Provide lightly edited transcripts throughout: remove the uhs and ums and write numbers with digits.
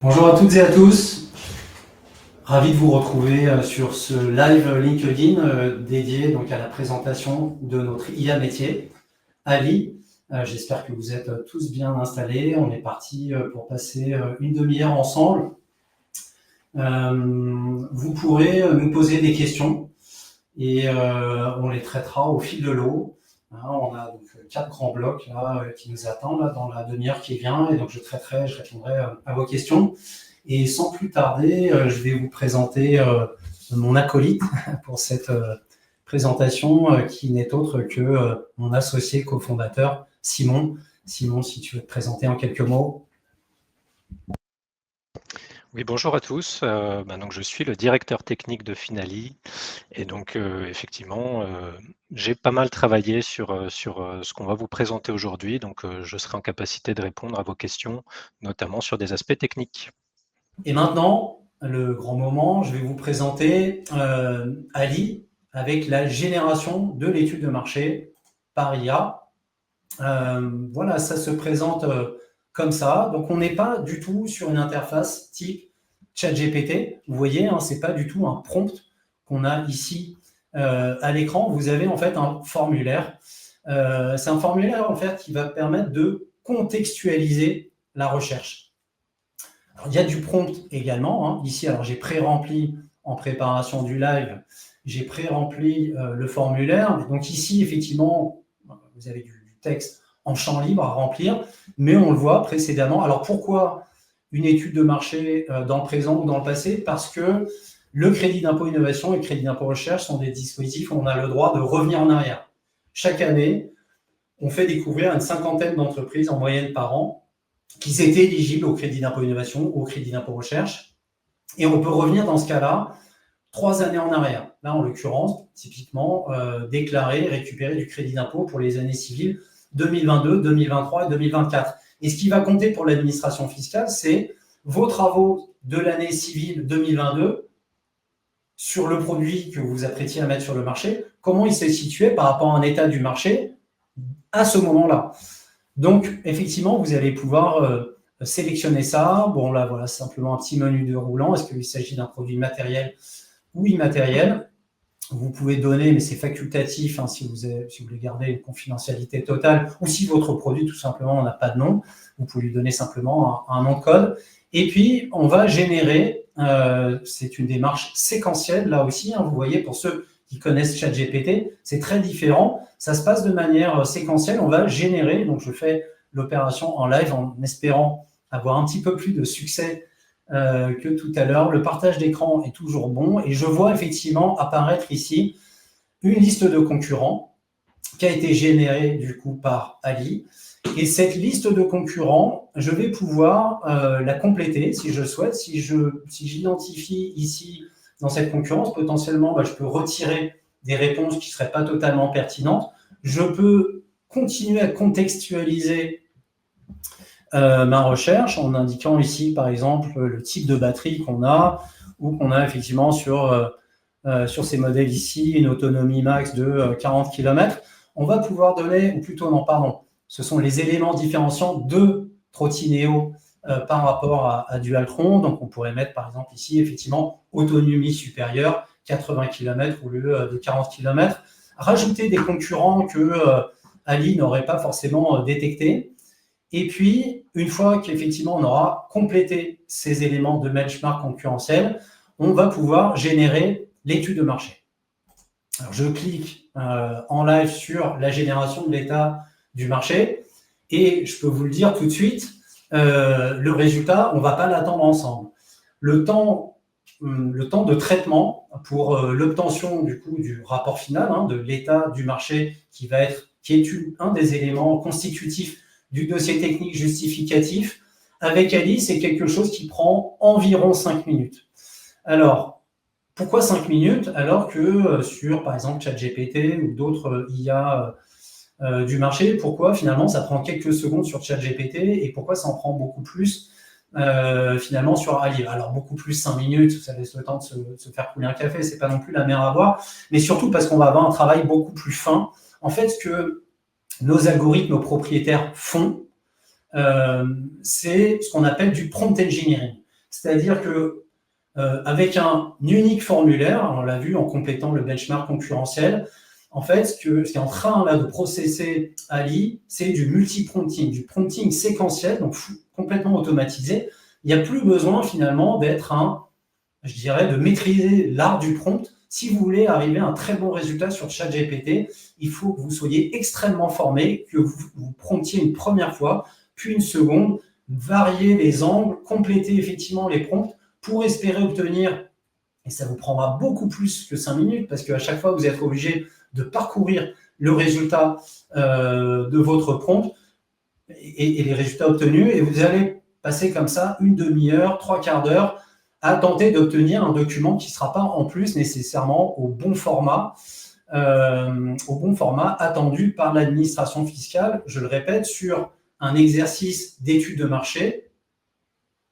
Bonjour à toutes et à tous, ravi de vous retrouver sur ce live LinkedIn dédié donc à la présentation de notre IA métier, Ali. J'espère que vous êtes tous bien installés. On est parti pour passer une demi-heure ensemble. Vous pourrez nous poser des questions et on les traitera au fil de l'eau. On a donc 4 grands blocs là, qui nous attendent là, dans la demi-heure qui vient, et donc je répondrai à vos questions. Et sans plus tarder, je vais vous présenter mon acolyte pour cette présentation qui n'est autre que mon associé cofondateur, Simon. Simon, si tu veux te présenter en quelques mots. Oui, bonjour à tous. Donc je suis le directeur technique de Finali et donc effectivement, j'ai pas mal travaillé sur ce qu'on va vous présenter aujourd'hui, donc je serai en capacité de répondre à vos questions, notamment sur des aspects techniques. Et maintenant, le grand moment, je vais vous présenter Ali avec la génération de l'étude de marché par IA. Voilà, ça se présente comme ça. Donc, on n'est pas du tout sur une interface type ChatGPT. Vous voyez, hein, ce n'est pas du tout un prompt qu'on a ici à l'écran. Vous avez en fait un formulaire. C'est un formulaire en fait qui va permettre de contextualiser la recherche. Alors, il y a du prompt également. Hein. Ici, alors j'ai pré-rempli en préparation du live, j'ai pré-rempli le formulaire. Donc ici, effectivement, vous avez du texte en champ libre à remplir, mais on le voit précédemment. Alors pourquoi une étude de marché dans le présent ou dans le passé? Parce que le crédit d'impôt innovation et le crédit d'impôt recherche sont des dispositifs où on a le droit de revenir en arrière. Chaque année, on fait découvrir une cinquantaine d'entreprises en moyenne par an qui étaient éligibles au crédit d'impôt innovation ou au crédit d'impôt recherche. Et on peut revenir dans ce cas-là 3 années en arrière. Là, en l'occurrence, typiquement, déclarer, récupérer du crédit d'impôt pour les années civiles 2022, 2023 et 2024. Et ce qui va compter pour l'administration fiscale, c'est vos travaux de l'année civile 2022 sur le produit que vous vous apprêtiez à mettre sur le marché, comment il s'est situé par rapport à un état du marché à ce moment-là. Donc, effectivement, vous allez pouvoir sélectionner ça. Bon, là, voilà, simplement un petit menu de roulant. Est-ce qu'il s'agit d'un produit matériel ou immatériel? Vous pouvez donner, mais c'est facultatif, hein, si vous voulez garder une confidentialité totale, ou si votre produit, tout simplement, n'a pas de nom, vous pouvez lui donner simplement un nom de code. Et puis, on va générer, c'est une démarche séquentielle, là aussi, hein, vous voyez, pour ceux qui connaissent ChatGPT, c'est très différent. Ça se passe de manière séquentielle. On va générer, donc je fais l'opération en live en espérant avoir un petit peu plus de succès que tout à l'heure. Le partage d'écran est toujours bon et je vois effectivement apparaître ici une liste de concurrents qui a été générée du coup par Ali. Et cette liste de concurrents, je vais pouvoir la compléter si je souhaite. Si j'identifie ici dans cette concurrence, potentiellement, je peux retirer des réponses qui ne seraient pas totalement pertinentes. Je peux continuer à contextualiser ma recherche en indiquant ici, par exemple, le type de batterie qu'on a, ou qu'on a effectivement sur ces modèles ici une autonomie max de 40 km. On va pouvoir donner, ou plutôt non, pardon, ce sont les éléments différenciants de Trottineo par rapport à Dualtron. Donc on pourrait mettre par exemple ici effectivement autonomie supérieure, 80 km au lieu de 40 km. Rajouter des concurrents que Ali n'aurait pas forcément détectés. Et puis, une fois qu'effectivement on aura complété ces éléments de benchmark concurrentiel, on va pouvoir générer l'étude de marché. Alors, je clique en live sur la génération de l'état du marché et je peux vous le dire tout de suite, le résultat, on ne va pas l'attendre ensemble. Le temps de traitement pour l'obtention du rapport final, hein, de l'état du marché qui est un des éléments constitutifs du dossier technique justificatif, avec Ali, c'est quelque chose qui prend environ 5 minutes. Alors, pourquoi 5 minutes alors que sur, par exemple, ChatGPT ou d'autres IA du marché, pourquoi finalement ça prend quelques secondes sur ChatGPT et pourquoi ça en prend beaucoup plus finalement sur Ali? Alors, beaucoup plus 5 minutes, ça laisse le temps de se faire couler un café, c'est pas non plus la mer à boire, mais surtout parce qu'on va avoir un travail beaucoup plus fin. En fait, ce que nos algorithmes, nos propriétaires font, c'est ce qu'on appelle du prompt engineering. C'est-à-dire que avec un unique formulaire, on l'a vu en complétant le benchmark concurrentiel, en fait, ce qui est en train là, de processer Ali, c'est du multi-prompting, du prompting séquentiel, donc complètement automatisé. Il n'y a plus besoin finalement je dirais, de maîtriser l'art du prompt. Si vous voulez arriver à un très bon résultat sur ChatGPT, il faut que vous soyez extrêmement formé, que vous promptiez une première fois, puis une seconde, varier les angles, compléter effectivement les prompts pour espérer obtenir, et ça vous prendra beaucoup plus que 5 minutes, parce qu'à chaque fois, vous êtes obligé de parcourir le résultat de votre prompt et les résultats obtenus, et vous allez passer comme ça une demi-heure, 3/4 d'heure à tenter d'obtenir un document qui ne sera pas en plus nécessairement au bon format attendu par l'administration fiscale, je le répète, sur un exercice d'étude de marché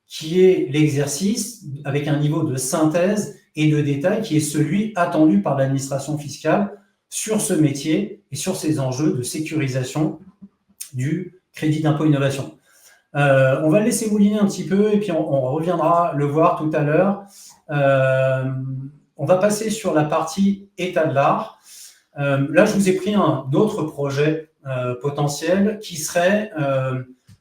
qui est l'exercice avec un niveau de synthèse et de détail qui est celui attendu par l'administration fiscale sur ce métier et sur ces enjeux de sécurisation du crédit d'impôt innovation. On va le laisser mouliner un petit peu et puis on reviendra le voir tout à l'heure. On va passer sur la partie état de l'art. Là, je vous ai pris d'autres projets potentiels qui seraient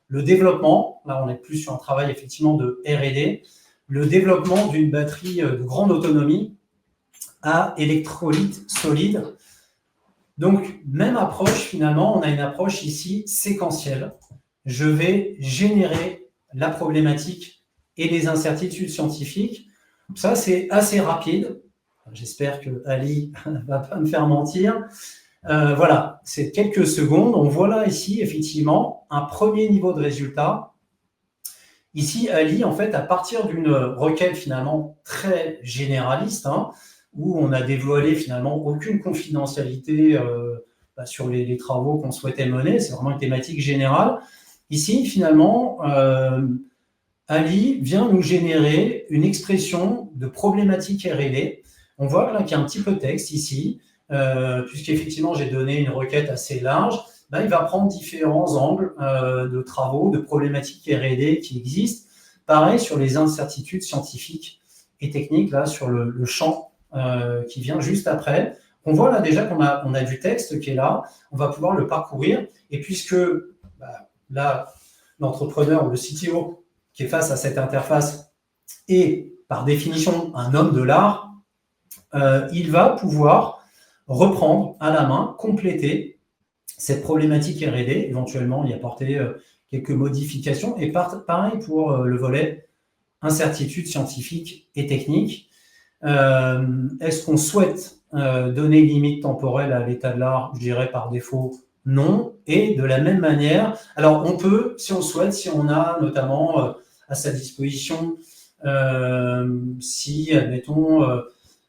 le développement, là on est plus sur un travail effectivement de R&D, le développement d'une batterie de grande autonomie à électrolyte solide. Donc, même approche finalement, on a une approche ici séquentielle. Je vais générer la problématique et les incertitudes scientifiques. Ça, c'est assez rapide. J'espère que Ali ne va pas me faire mentir. Voilà, c'est quelques secondes. On voit là ici, effectivement, un premier niveau de résultat. Ici, Ali, en fait, à partir d'une requête finalement très généraliste, où on a dévoilé finalement aucune confidentialité sur les travaux qu'on souhaitait mener, c'est vraiment une thématique générale. Ici, finalement, Ali vient nous générer une expression de problématique R&D. On voit là qu'il y a un petit peu de texte ici, puisqu'effectivement j'ai donné une requête assez large. Ben, il va prendre différents angles de travaux, de problématiques R&D qui existent. Pareil sur les incertitudes scientifiques et techniques, là sur le champ qui vient juste après. On voit là déjà qu'on a du texte qui est là, on va pouvoir le parcourir. Et puisque là, l'entrepreneur ou le CTO qui est face à cette interface est par définition un homme de l'art, il va pouvoir reprendre à la main, compléter cette problématique R&D, éventuellement y apporter quelques modifications. Et pareil pour le volet incertitude scientifique et technique. Est-ce qu'on souhaite donner une limite temporelle à l'état de l'art? Je dirais par défaut non. Et de la même manière, alors on peut, si on souhaite, si on a notamment à sa disposition, si, admettons,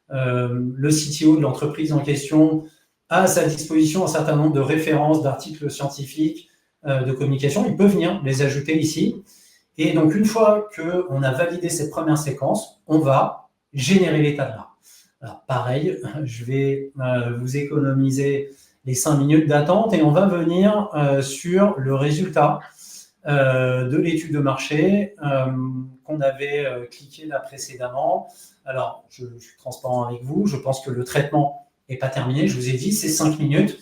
le CTO de l'entreprise en question a à sa disposition un certain nombre de références, d'articles scientifiques, de communication, il peut venir les ajouter ici. Et donc, une fois qu'on a validé cette première séquence, on va générer l'état de l'art. Alors, pareil, je vais vous économiser les 5 minutes d'attente et on va venir sur le résultat de l'étude de marché qu'on avait cliqué là précédemment. Alors, je suis transparent avec vous, je pense que le traitement n'est pas terminé, je vous ai dit, c'est 5 minutes.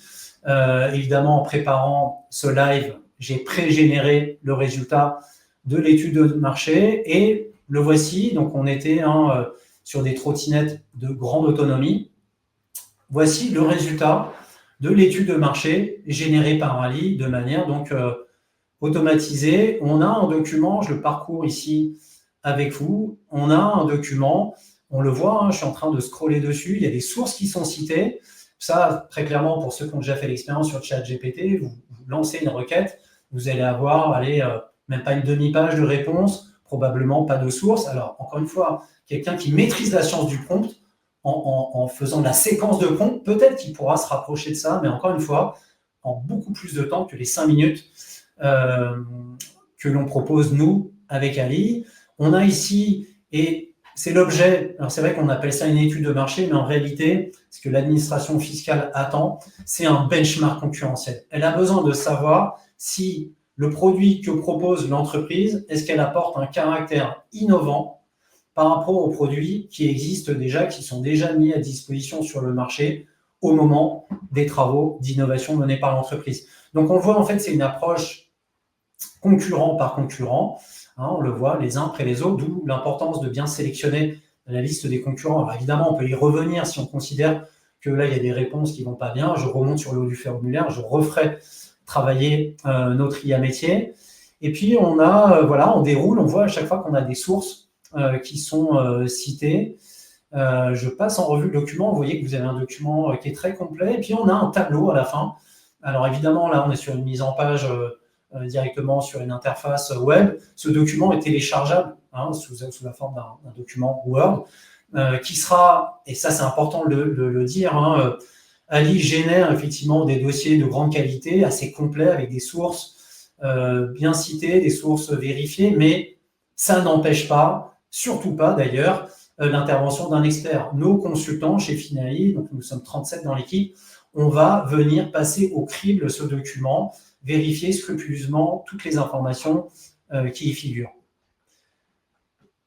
Évidemment, en préparant ce live, j'ai pré-généré le résultat de l'étude de marché et le voici. Donc, on était sur des trottinettes de grande autonomie. Voici le résultat de l'étude de marché générée par Ali de manière donc automatisée. On a un document, je le parcours ici avec vous. On a un document, on le voit, je suis en train de scroller dessus. Il y a des sources qui sont citées. Ça, très clairement, pour ceux qui ont déjà fait l'expérience sur ChatGPT, vous lancez une requête, vous allez avoir, même pas une demi-page de réponse, probablement pas de source. Alors, encore une fois, quelqu'un qui maîtrise la science du prompt, en faisant la séquence de prompt, peut-être qu'il pourra se rapprocher de ça, mais encore une fois, en beaucoup plus de temps que les 5 minutes que l'on propose, nous, avec Ali. On a ici, et c'est l'objet, alors c'est vrai qu'on appelle ça une étude de marché, mais en réalité, ce que l'administration fiscale attend, c'est un benchmark concurrentiel. Elle a besoin de savoir si le produit que propose l'entreprise, est-ce qu'elle apporte un caractère innovant par rapport aux produits qui existent déjà, qui sont déjà mis à disposition sur le marché au moment des travaux d'innovation menés par l'entreprise. Donc on le voit, en fait, c'est une approche concurrent par concurrent. On le voit les uns après les autres, d'où l'importance de bien sélectionner la liste des concurrents. Alors évidemment, on peut y revenir si on considère que là, il y a des réponses qui ne vont pas bien. Je remonte sur le haut du formulaire, je referai travailler notre IA métier. Et puis, on déroule, on voit à chaque fois qu'on a des sources qui sont citées. Je passe en revue le document. Vous voyez que vous avez un document qui est très complet. Et puis, on a un tableau à la fin. Alors évidemment, là, on est sur une mise en page directement sur une interface web. Ce document est téléchargeable sous la forme d'un document Word qui sera, et ça c'est important de le dire, Ali génère effectivement des dossiers de grande qualité, assez complets, avec des sources bien citées, des sources vérifiées, mais ça n'empêche pas, surtout pas d'ailleurs, l'intervention d'un expert. Nos consultants chez Finaly, donc nous sommes 37 dans l'équipe, on va venir passer au crible ce document, vérifier scrupuleusement toutes les informations qui y figurent.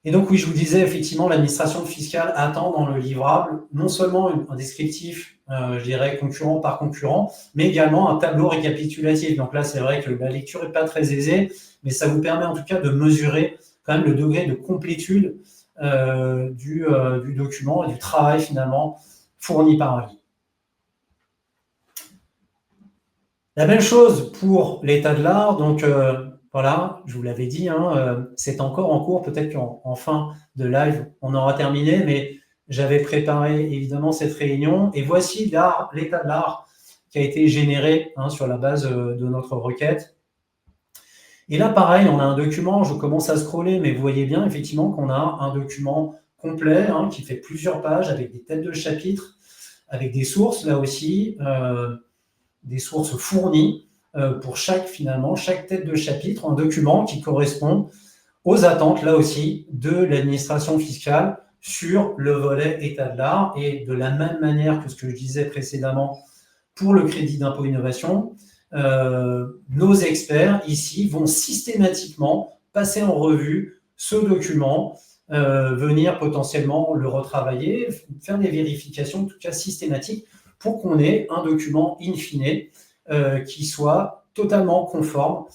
Et donc, oui, je vous disais, effectivement, l'administration fiscale attend dans le livrable non seulement un descriptif, je dirais, concurrent par concurrent, mais également un tableau récapitulatif. Donc là, c'est vrai que la lecture n'est pas très aisée, mais ça vous permet en tout cas de mesurer quand même le degré de complétude du document et du travail finalement fourni par Ali. La même chose pour l'état de l'art. Donc, voilà, je vous l'avais dit, c'est encore en cours. Peut-être qu'en fin de live, on aura terminé, mais j'avais préparé évidemment cette réunion. Et voici l'état de l'art qui a été généré sur la base de notre requête. Et là, pareil, on a un document, je commence à scroller, mais vous voyez bien effectivement qu'on a un document complet qui fait plusieurs pages avec des têtes de chapitres, avec des sources là aussi, des sources fournies pour chaque tête de chapitre, un document qui correspond aux attentes, là aussi, de l'administration fiscale sur le volet état de l'art. Et de la même manière que ce que je disais précédemment pour le crédit d'impôt innovation, nos experts ici vont systématiquement passer en revue ce document, venir potentiellement le retravailler, faire des vérifications, en tout cas systématiques, pour qu'on ait un document in fine qui soit totalement conforme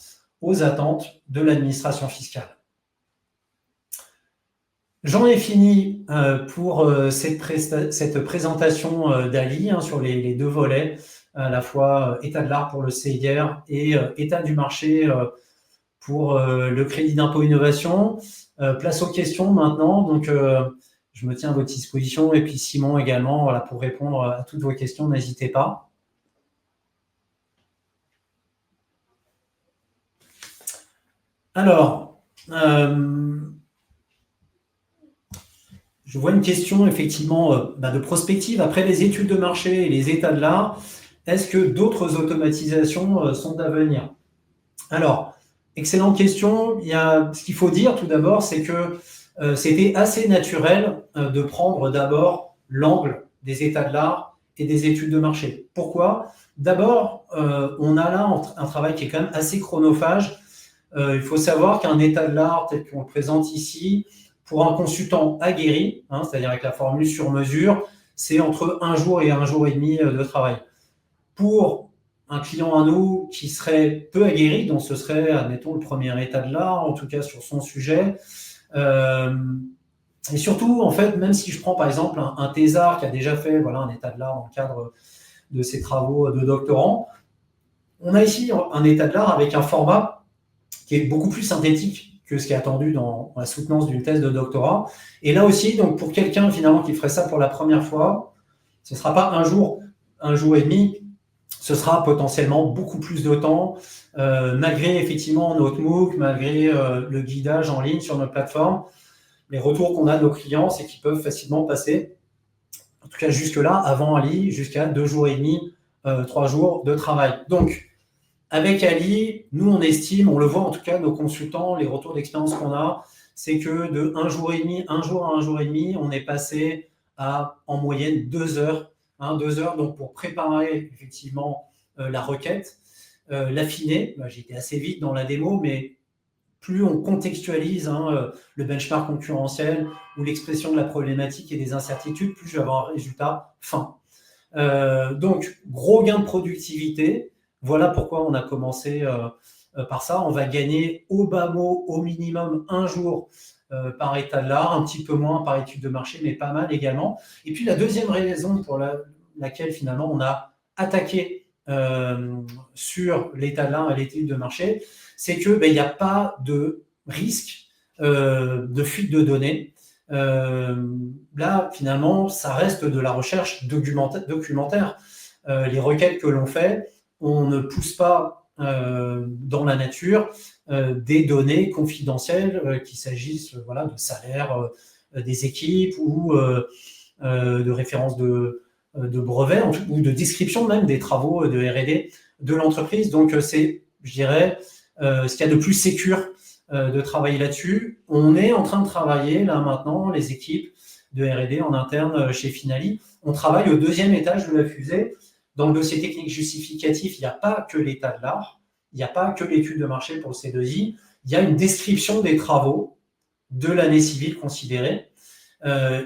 aux attentes de l'administration fiscale. J'en ai fini pour cette présentation d'Ali sur les deux volets, à la fois état de l'art pour le CIR et état du marché pour le crédit d'impôt innovation. Place aux questions maintenant. Donc, je me tiens à votre disposition. Et puis Simon également, voilà, pour répondre à toutes vos questions, n'hésitez pas. Alors, je vois une question effectivement de prospective. Après les études de marché et les états de l'art, est-ce que d'autres automatisations sont à venir? Alors, excellente question. Ce qu'il faut dire tout d'abord, c'est que c'était assez naturel de prendre d'abord l'angle des états de l'art et des études de marché. Pourquoi? D'abord, on a là un travail qui est quand même assez chronophage. Il faut savoir qu'un état de l'art tel qu'on le présente ici, pour un consultant aguerri, c'est-à-dire avec la formule sur mesure, c'est entre 1 jour et 1 jour et demi de travail. Pour un client à nous qui serait peu aguerri, donc ce serait, admettons, le premier état de l'art, en tout cas sur son sujet. Et surtout, en fait, même si je prends par exemple un thésard qui a déjà fait un état de l'art dans le cadre de ses travaux de doctorant, on a ici un état de l'art avec un format qui est beaucoup plus synthétique que ce qui est attendu dans la soutenance d'une thèse de doctorat. Et là aussi, donc pour quelqu'un finalement qui ferait ça pour la première fois, ce ne sera pas 1 jour et demi, ce sera potentiellement beaucoup plus de temps, malgré effectivement notre MOOC, malgré le guidage en ligne sur notre plateforme. Les retours qu'on a de nos clients, c'est qu'ils peuvent facilement passer, en tout cas jusque-là, avant Ali, jusqu'à 2 jours et demi, 3 jours de travail. Donc, avec Ali, nous, on estime, on le voit en tout cas, nos consultants, les retours d'expérience qu'on a, c'est que de 1 jour et demi, 1 jour à 1 jour et demi, on est passé à, en moyenne, 2 heures. 2 heures donc pour préparer effectivement la requête, l'affiner. J'ai été assez vite dans la démo, mais plus on contextualise le benchmark concurrentiel ou l'expression de la problématique et des incertitudes, plus je vais avoir un résultat fin. Donc, gros gain de productivité. Voilà pourquoi on a commencé par ça. On va gagner au bas mot, au minimum, un jour par état de l'art, un petit peu moins par étude de marché, mais pas mal également. Et puis, la deuxième raison pour laquelle, finalement, on a attaqué sur l'état de l'art et l'étude de marché, c'est qu'il n'y a pas de risque de fuite de données. Là, finalement, ça reste de la recherche documentaire. Les requêtes que l'on fait, on ne pousse pas dans la nature des données confidentielles, qu'il s'agisse de salaire des équipes ou de références de brevets ou de description même des travaux de R&D de l'entreprise. Donc, c'est, je dirais, ce qu'il y a de plus sécure de travailler là-dessus. On est en train de travailler, là maintenant, les équipes de R&D en interne chez Finali. On travaille au deuxième étage de la fusée. Dans le dossier technique justificatif, il n'y a pas que l'état de l'art, il n'y a pas que l'étude de marché pour le C2I, il y a une description des travaux de l'année civile considérée.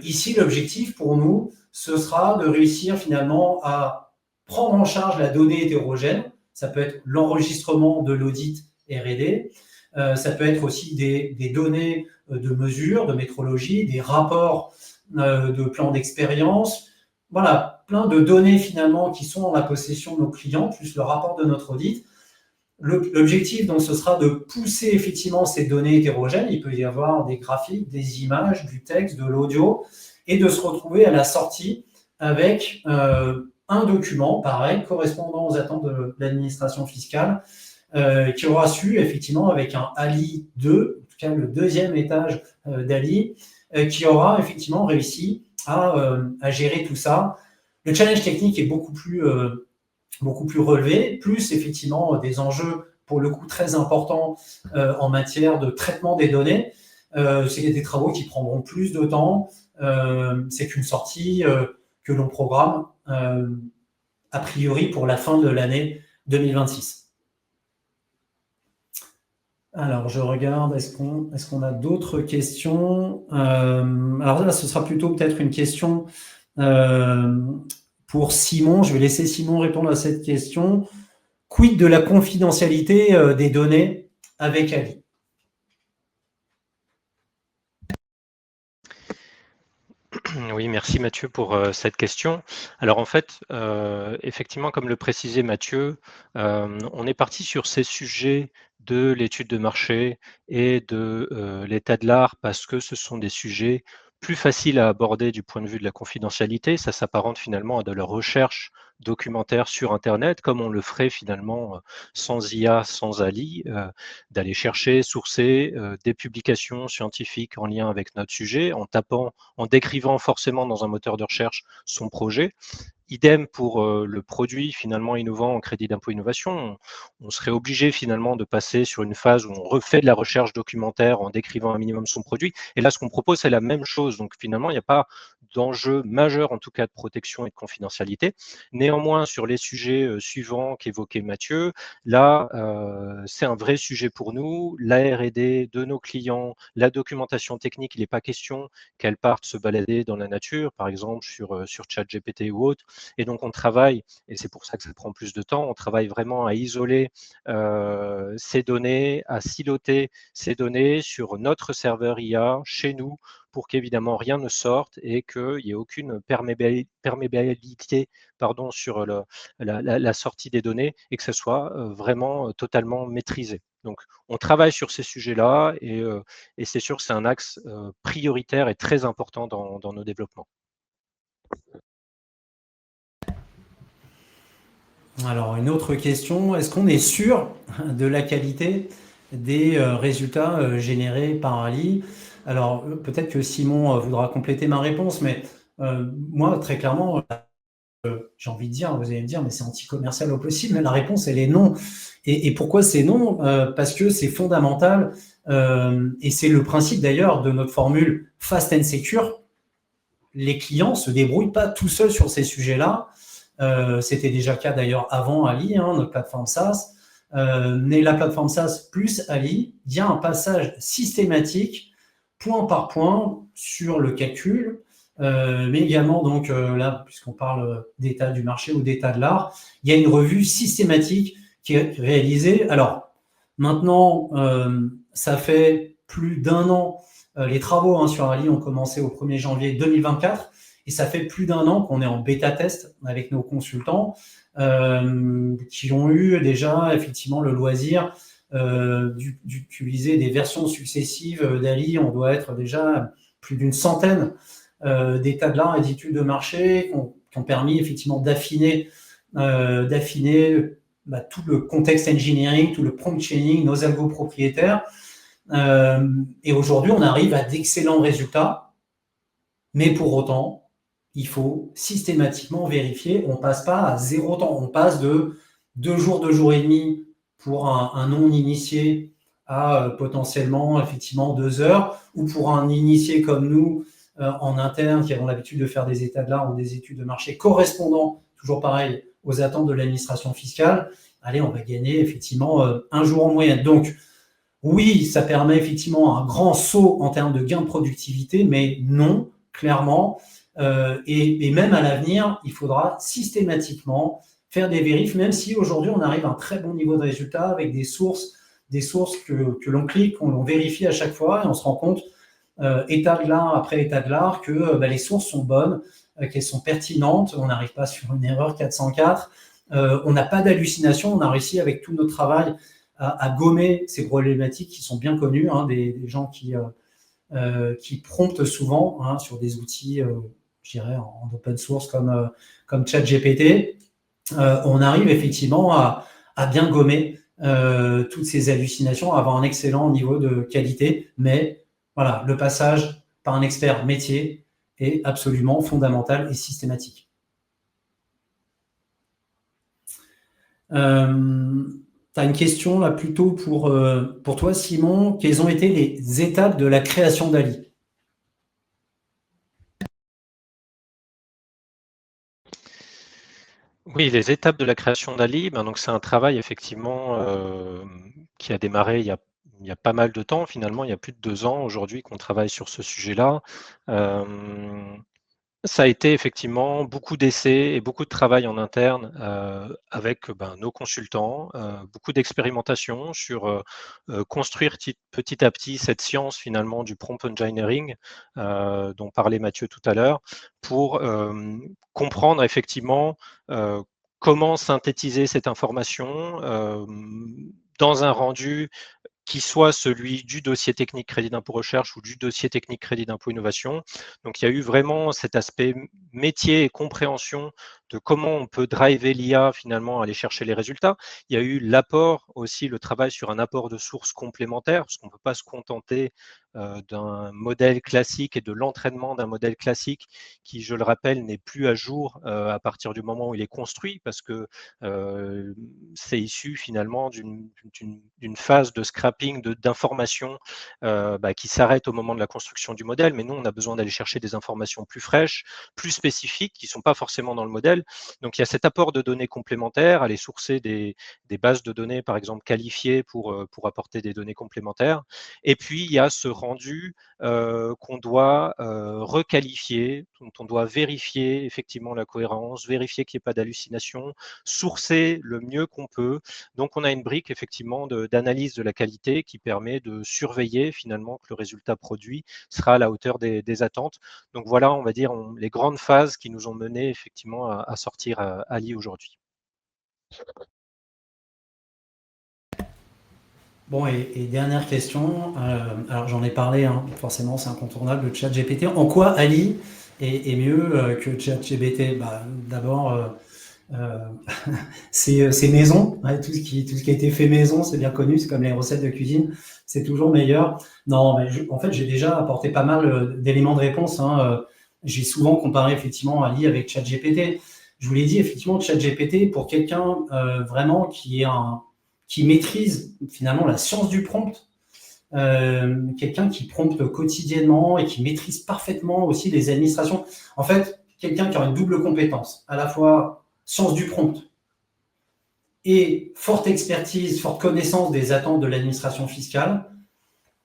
Ici, l'objectif pour nous, ce sera de réussir finalement à prendre en charge la donnée hétérogène. Ça peut être l'enregistrement de l'audit R&D, ça peut être aussi des données de mesure, de métrologie, des rapports de plans d'expérience. Voilà, plein de données finalement qui sont en la possession de nos clients, plus le rapport de notre audit. L'objectif, donc, ce sera de pousser effectivement ces données hétérogènes. Il peut y avoir des graphiques, des images, du texte, de l'audio, et de se retrouver à la sortie avec un document, pareil, correspondant aux attentes de l'administration fiscale, qui aura su, effectivement, avec un ALI 2, en tout cas le deuxième étage d'ALI, qui aura effectivement réussi à gérer tout ça. Le challenge technique est beaucoup plus relevé, plus effectivement des enjeux pour le coup très importants en matière de traitement des données. C'est des travaux qui prendront plus de temps. C'est qu'une sortie que l'on programme a priori pour la fin de l'année 2026. Alors, je regarde, est-ce qu'on a d'autres questions? Alors là, ce sera plutôt peut-être une question pour Simon. Je vais laisser Simon répondre à cette question. Quid de la confidentialité des données avec Ali? Oui, merci Mathieu pour cette question. Alors en fait, effectivement, comme le précisait Mathieu, on est parti sur ces sujets de l'étude de marché et de l'état de l'art parce que ce sont des sujets plus faciles à aborder du point de vue de la confidentialité. Ça s'apparente finalement à de la recherche documentaire sur Internet, comme on le ferait finalement sans IA, sans Ali, d'aller chercher, sourcer des publications scientifiques en lien avec notre sujet, en décrivant forcément dans un moteur de recherche son projet. Idem pour le produit finalement innovant en crédit d'impôt innovation. On serait obligé finalement de passer sur une phase où on refait de la recherche documentaire en décrivant un minimum son produit. Et là, ce qu'on propose, c'est la même chose. Donc finalement, il n'y a pas d'enjeu majeur, en tout cas de protection et de confidentialité. Néanmoins, sur les sujets suivants qu'évoquait Mathieu, là, c'est un vrai sujet pour nous. La R&D de nos clients, la documentation technique, il n'est pas question qu'elle parte se balader dans la nature, par exemple sur ChatGPT ou autre. Et donc, on travaille, et c'est pour ça que ça prend plus de temps, on travaille vraiment à isoler ces données, à siloter ces données sur notre serveur IA chez nous pour qu'évidemment rien ne sorte et qu'il n'y ait aucune perméabilité sur la sortie des données et que ce soit vraiment totalement maîtrisé. Donc, on travaille sur ces sujets-là et c'est sûr que c'est un axe prioritaire et très important dans nos développements. Alors, une autre question, est-ce qu'on est sûr de la qualité des résultats générés par Ali? Alors, peut-être que Simon voudra compléter ma réponse, mais moi, très clairement, j'ai envie de dire, vous allez me dire, mais c'est anti-commercial au possible, mais la réponse, elle est non. Et pourquoi c'est non? Parce que c'est fondamental, et c'est le principe d'ailleurs de notre formule Fast and Secure. Les clients ne se débrouillent pas tout seuls sur ces sujets-là. C'était déjà le cas d'ailleurs avant Ali, notre plateforme SaaS. mais la plateforme SaaS plus Ali, il y a un passage systématique, point par point, sur le calcul, mais également, donc là, puisqu'on parle d'état du marché ou d'état de l'art, il y a une revue systématique qui est réalisée. Alors, maintenant, ça fait plus d'1 an, les travaux sur Ali ont commencé au 1er janvier 2024, et ça fait plus d'1 an qu'on est en bêta-test avec nos consultants, qui ont eu déjà effectivement le loisir d'utiliser des versions successives d'Ali. On doit être déjà plus d'une centaine d'états de l'art et d'études de marché qui ont permis effectivement d'affiner tout le contexte engineering, tout le prompt chaining, nos algos propriétaires. Et aujourd'hui, on arrive à d'excellents résultats, mais pour autant, il faut systématiquement vérifier. On ne passe pas à 0 temps. On passe de 2 jours, 2 jours et demi pour un non-initié à potentiellement effectivement 2 heures, ou pour un initié comme nous en interne qui avons l'habitude de faire des états de l'art ou des études de marché correspondant, toujours pareil, aux attentes de l'administration fiscale. Allez, on va gagner effectivement 1 jour en moyenne. Donc, oui, ça permet effectivement un grand saut en termes de gain de productivité, mais non, clairement. Et même à l'avenir, il faudra systématiquement faire des vérifs, même si aujourd'hui on arrive à un très bon niveau de résultat avec des sources que l'on clique, on vérifie à chaque fois et on se rend compte, état de l'art après état de l'art, que les sources sont bonnes, qu'elles sont pertinentes, on n'arrive pas sur une erreur 404, on n'a pas d'hallucination, on a réussi avec tout notre travail à gommer ces problématiques qui sont bien connues, des gens qui promptent souvent sur des outils, je dirais, en open source comme ChatGPT. On arrive effectivement à bien gommer toutes ces hallucinations, à avoir un excellent niveau de qualité, mais voilà, le passage par un expert métier est absolument fondamental et systématique. Tu as une question là plutôt pour toi, Simon. Quelles ont été les étapes de la création d'Ali ? Oui, les étapes de la création d'Ali, donc c'est un travail effectivement qui a démarré il y a pas mal de temps, finalement, il y a plus de 2 ans aujourd'hui qu'on travaille sur ce sujet-là. Ça a été effectivement beaucoup d'essais et beaucoup de travail en interne avec nos consultants, beaucoup d'expérimentation sur construire petit à petit cette science finalement du prompt engineering dont parlait Mathieu tout à l'heure, pour comprendre effectivement comment synthétiser cette information dans un rendu qui soit celui du dossier technique crédit d'impôt recherche ou du dossier technique crédit d'impôt innovation. Donc il y a eu vraiment cet aspect métier et compréhension de comment on peut driver l'IA finalement, aller chercher les résultats. Il y a eu l'apport aussi, le travail sur un apport de sources complémentaires, parce qu'on ne peut pas se contenter d'un modèle classique et de l'entraînement d'un modèle classique qui, je le rappelle, n'est plus à jour à partir du moment où il est construit, parce que c'est issu finalement d'une phase de scrapping d'informations qui s'arrête au moment de la construction du modèle. Mais nous, on a besoin d'aller chercher des informations plus fraîches, plus spécifiques, qui ne sont pas forcément dans le modèle. Donc, il y a cet apport de données complémentaires, aller sourcer des bases de données, par exemple, qualifiées pour apporter des données complémentaires. Et puis, il y a ce rendu qu'on doit requalifier, dont on doit vérifier effectivement la cohérence, vérifier qu'il n'y ait pas d'hallucination, sourcer le mieux qu'on peut. Donc, on a une brique effectivement d'analyse de la qualité qui permet de surveiller finalement que le résultat produit sera à la hauteur des attentes. Donc voilà, on va dire les grandes phases qui nous ont mené effectivement à sortir Ali aujourd'hui. Bon, et dernière question, alors j'en ai parlé, forcément c'est incontournable, le ChatGPT. En quoi Ali est mieux que ChatGPT ? D'abord, c'est maison, tout ce qui a été fait maison, c'est bien connu, c'est comme les recettes de cuisine, c'est toujours meilleur. Non, mais en fait, j'ai déjà apporté pas mal d'éléments de réponse. J'ai souvent comparé effectivement Ali avec ChatGPT. Je vous l'ai dit, effectivement, ChatGPT, pour quelqu'un vraiment qui maîtrise finalement la science du prompt, quelqu'un qui prompte quotidiennement et qui maîtrise parfaitement aussi les administrations. En fait, quelqu'un qui a une double compétence, à la fois science du prompt et forte expertise, forte connaissance des attentes de l'administration fiscale,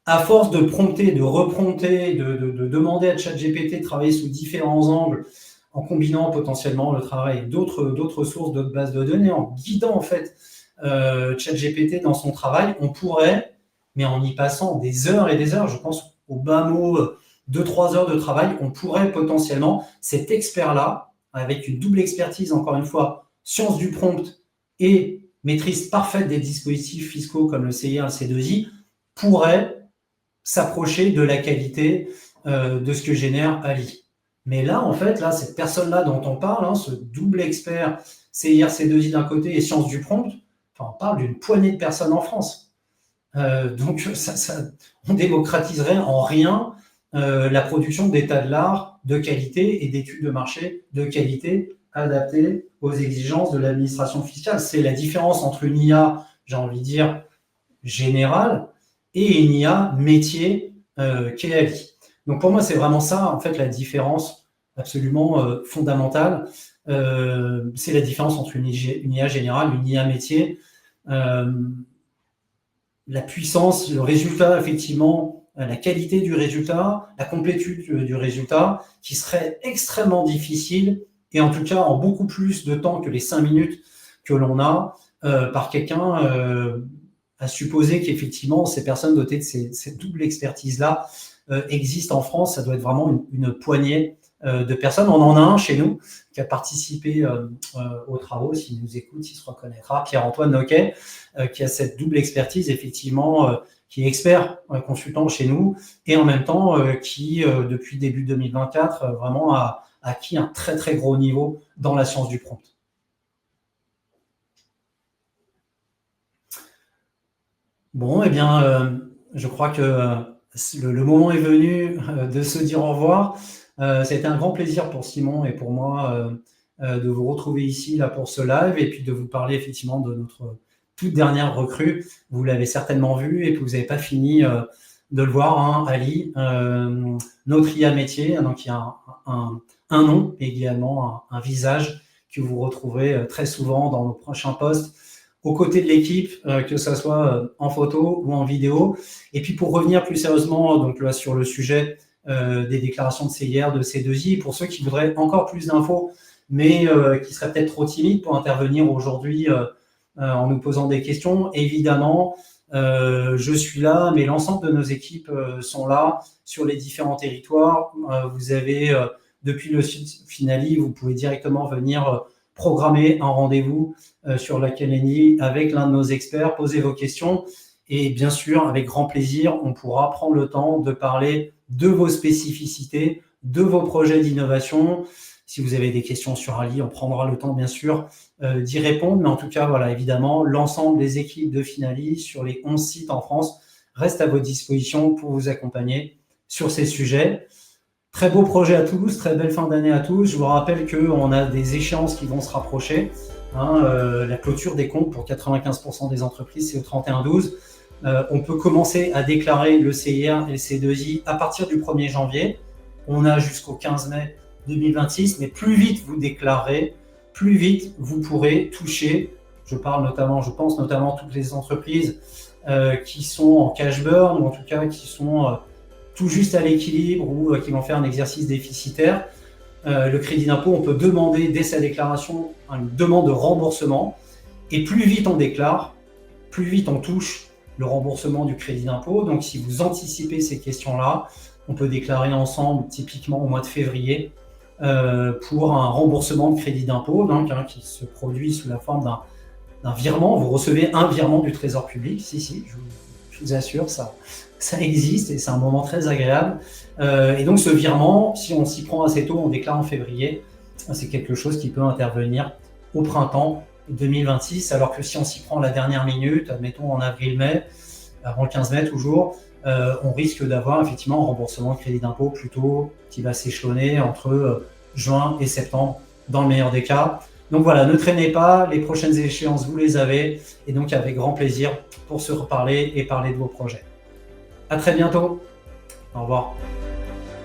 à force de prompter, de reprompter, de demander à ChatGPT de travailler sous différents angles, en combinant potentiellement le travail d'autres sources, d'autres bases de données, en guidant en fait ChatGPT dans son travail, on pourrait, mais en y passant des heures et des heures, je pense au bas mot 2-3 heures de travail, on pourrait potentiellement, cet expert-là, avec une double expertise, encore une fois, science du prompt et maîtrise parfaite des dispositifs fiscaux comme le CIR, le C2I, pourrait s'approcher de la qualité de ce que génère Ali. Mais là, en fait, là, cette personne-là dont on parle, hein, ce double expert CIR, C2I d'un côté et science du prompt, enfin, on parle d'une poignée de personnes en France. Donc, on démocratiserait en rien la production d'état de l'art de qualité et d'études de marché de qualité adaptées aux exigences de l'administration fiscale. C'est la différence entre une IA, j'ai envie de dire, générale et une IA métier qu'est Ali. Donc pour moi, c'est vraiment ça, en fait, la différence absolument fondamentale. C'est la différence entre une IA générale, une IA métier. La puissance, le résultat, effectivement, la qualité du résultat, la complétude du résultat, qui serait extrêmement difficile, et en tout cas en beaucoup plus de temps que les 5 minutes que l'on a par quelqu'un, à supposer qu'effectivement ces personnes dotées de cette double expertise-là existent en France. Ça doit être vraiment une poignée de personnes. On en a un chez nous qui a participé aux travaux, s'il nous écoute, il se reconnaîtra, Pierre-Antoine Noquet, qui a cette double expertise, effectivement, qui est expert consultant chez nous, et en même temps qui, depuis début 2024, vraiment a acquis un très très gros niveau dans la science du prompt. Bon, eh bien, je crois que le moment est venu de se dire au revoir. C'était un grand plaisir pour Simon et pour moi de vous retrouver ici là pour ce live et puis de vous parler effectivement de notre toute dernière recrue. Vous l'avez certainement vu et puis vous n'avez pas fini de le voir, hein, Ali, notre IA métier, donc il y a un nom et également un visage que vous retrouverez très souvent dans nos prochains posts, aux côtés de l'équipe, que ce soit en photo ou en vidéo. Et puis pour revenir plus sérieusement donc là, sur le sujet des déclarations de CIR, de C2I, pour ceux qui voudraient encore plus d'infos, mais qui seraient peut-être trop timides pour intervenir aujourd'hui en nous posant des questions, évidemment, je suis là, mais l'ensemble de nos équipes sont là sur les différents territoires. Vous avez, depuis le site Finaly, vous pouvez directement venir programmer un rendez-vous sur la Calendly avec l'un de nos experts, poser vos questions et bien sûr, avec grand plaisir, on pourra prendre le temps de parler de vos spécificités, de vos projets d'innovation. Si vous avez des questions sur Ali, on prendra le temps bien sûr d'y répondre, mais en tout cas, voilà, évidemment, l'ensemble des équipes de Finaly sur les 11 sites en France restent à votre disposition pour vous accompagner sur ces sujets. Très beau projet à tous, très belle fin d'année à tous. Je vous rappelle qu'on a des échéances qui vont se rapprocher. La clôture des comptes pour 95% des entreprises, c'est au 31/12. On peut commencer à déclarer le CIR et le C2I à partir du 1er janvier. On a jusqu'au 15 mai 2026, mais plus vite vous déclarez, plus vite vous pourrez toucher, je pense notamment toutes les entreprises qui sont en cash burn, ou en tout cas qui sont tout juste à l'équilibre ou qui vont faire un exercice déficitaire. Le crédit d'impôt, on peut demander dès sa déclaration une demande de remboursement, et plus vite on déclare, plus vite on touche le remboursement du crédit d'impôt. Donc si vous anticipez ces questions-là, on peut déclarer ensemble typiquement au mois de février pour un remboursement de crédit d'impôt, donc qui se produit sous la forme d'un virement. Vous recevez un virement du Trésor public, je vous assure, ça existe et c'est un moment très agréable. Et donc ce virement, si on s'y prend assez tôt, on déclare en février, c'est quelque chose qui peut intervenir au printemps 2026, alors que si on s'y prend la dernière minute, admettons en avril-mai, avant le 15 mai toujours, on risque d'avoir effectivement un remboursement de crédit d'impôt plutôt qui va s'échelonner entre juin et septembre dans le meilleur des cas. Donc voilà, ne traînez pas, les prochaines échéances vous les avez, et donc avec grand plaisir pour se reparler et parler de vos projets. À très bientôt, au revoir.